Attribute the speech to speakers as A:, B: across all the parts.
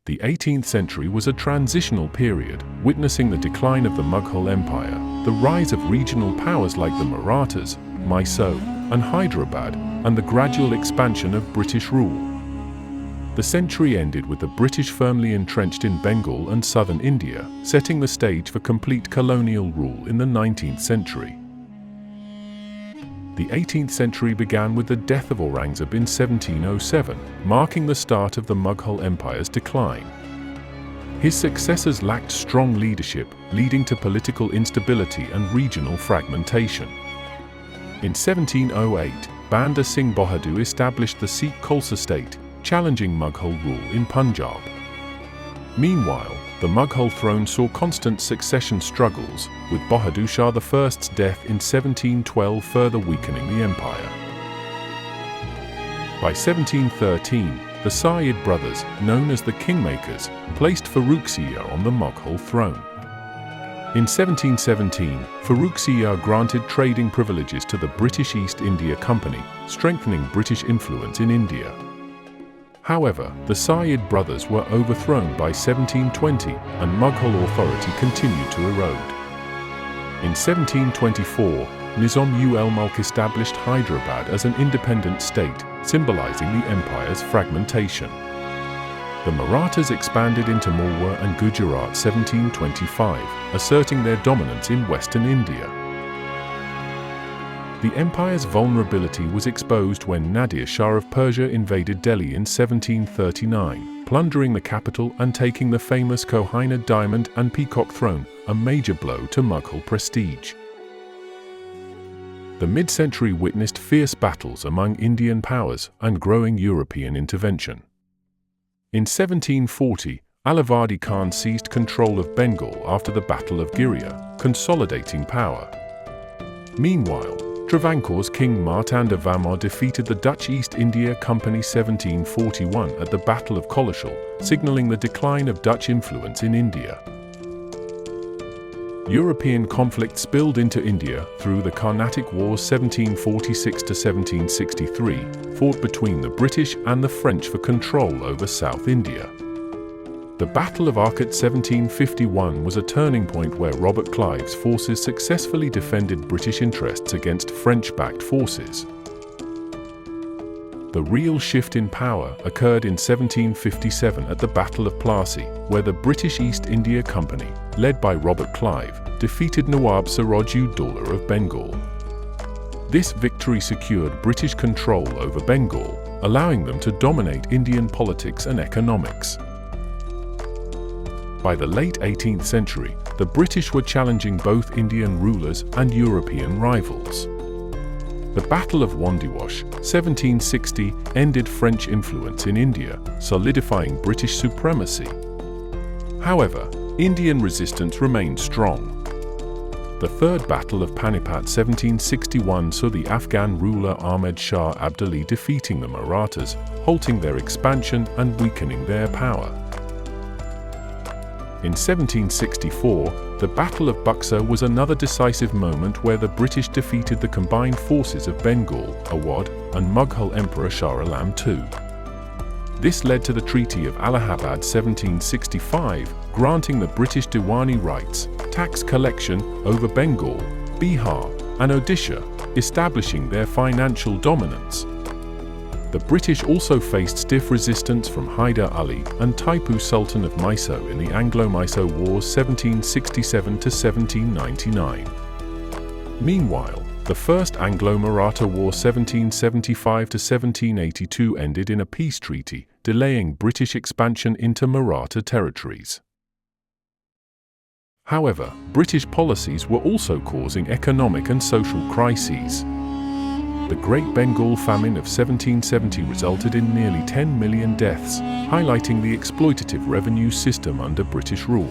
A: The 18th century was a transitional period, witnessing the decline of the Mughal Empire, the rise of regional powers like the Marathas, Mysore, and Hyderabad, and the gradual expansion of British rule. The century ended with the British firmly entrenched in Bengal and southern India, setting the stage for complete colonial rule in the 19th century. The 18th century began with the death of Aurangzeb in 1707, marking the start of the Mughal Empire's decline. His successors lacked strong leadership, leading to political instability and regional fragmentation. In 1708, Banda Singh Bahadur established the Sikh Khalsa state, challenging Mughal rule in Punjab. Meanwhile, the Mughal throne saw constant succession struggles, with Bahadur Shah I's death in 1712 further weakening the empire. By 1713, the Sayyid brothers, known as the Kingmakers, placed Farrukhsiyar on the Mughal throne. In 1717, Farrukhsiyar granted trading privileges to the British East India Company, strengthening British influence in India. However, the Sayyid brothers were overthrown by 1720, and Mughal authority continued to erode. In 1724, Nizam-ul-Mulk established Hyderabad as an independent state, symbolizing the empire's fragmentation. The Marathas expanded into Malwa and Gujarat 1725, asserting their dominance in western India. The empire's vulnerability was exposed when Nadir Shah of Persia invaded Delhi in 1739, plundering the capital and taking the famous Kohinoor diamond and peacock throne, a major blow to Mughal prestige. The mid-century witnessed fierce battles among Indian powers and growing European intervention. In 1740, Alivardi Khan seized control of Bengal after the Battle of Giria, consolidating power. Meanwhile, Travancore's King Martanda Varma defeated the Dutch East India Company 1741 at the Battle of Colishal, signaling the decline of Dutch influence in India. European conflict spilled into India through the Carnatic Wars 1746–1763, fought between the British and the French for control over South India. The Battle of Arcot 1751 was a turning point where Robert Clive's forces successfully defended British interests against French-backed forces. The real shift in power occurred in 1757 at the Battle of Plassey, where the British East India Company, led by Robert Clive, defeated Nawab Siraj-ud-Daulah of Bengal. This victory secured British control over Bengal, allowing them to dominate Indian politics and economics. By the late 18th century, the British were challenging both Indian rulers and European rivals. The Battle of Wandiwash, 1760, ended French influence in India, solidifying British supremacy. However, Indian resistance remained strong. The Third Battle of Panipat 1761 saw the Afghan ruler Ahmed Shah Abdali defeating the Marathas, halting their expansion and weakening their power. In 1764, the Battle of Buxar was another decisive moment where the British defeated the combined forces of Bengal, Awadh, and Mughal Emperor Shah Alam II. This led to the Treaty of Allahabad 1765, granting the British Diwani rights, tax collection over Bengal, Bihar, and Odisha, establishing their financial dominance. The British also faced stiff resistance from Hyder Ali and Tipu Sultan of Mysore in the Anglo-Mysore Wars 1767–1799. Meanwhile, the First Anglo-Maratha War 1775–1782 ended in a peace treaty, delaying British expansion into Maratha territories. However, British policies were also causing economic and social crises. The Great Bengal Famine of 1770 resulted in nearly 10 million deaths, highlighting the exploitative revenue system under British rule.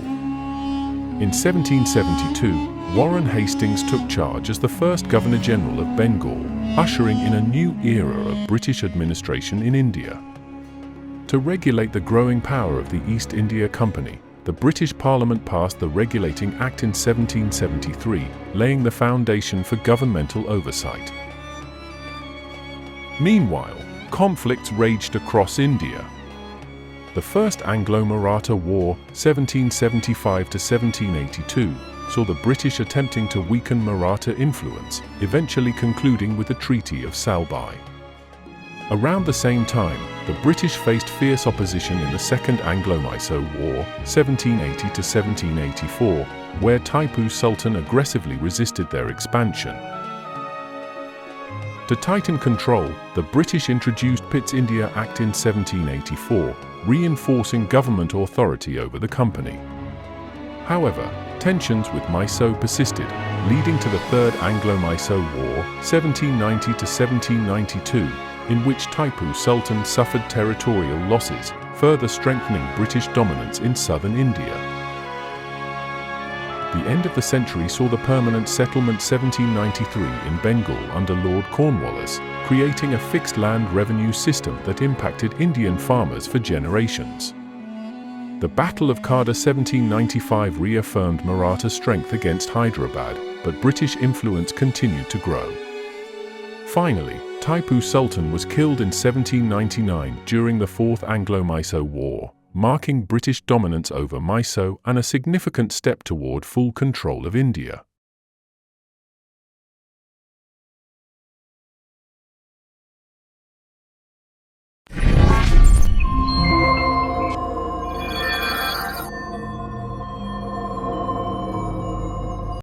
A: In 1772, Warren Hastings took charge as the first Governor-General of Bengal, ushering in a new era of British administration in India. To regulate the growing power of the East India Company, the British Parliament passed the Regulating Act in 1773, laying the foundation for governmental oversight. Meanwhile, conflicts raged across India. The First Anglo-Maratha War, 1775–1782, saw the British attempting to weaken Maratha influence, eventually concluding with the Treaty of Salbai. Around the same time, the British faced fierce opposition in the Second Anglo-Mysore War, 1780–1784, where Tipu Sultan aggressively resisted their expansion. To tighten control, the British introduced Pitt's India Act in 1784, reinforcing government authority over the company. However, tensions with Mysore persisted, leading to the Third Anglo-Mysore War, 1790–1792, in which Tipu Sultan suffered territorial losses, further strengthening British dominance in southern India. The end of the century saw the permanent settlement 1793 in Bengal under Lord Cornwallis, creating a fixed land revenue system that impacted Indian farmers for generations. The Battle of Khada 1795 reaffirmed Maratha strength against Hyderabad, but British influence continued to grow. Finally, Tipu Sultan was killed in 1799 during the Fourth Anglo-Mysore War, marking British dominance over Mysore and a significant step toward full control of India.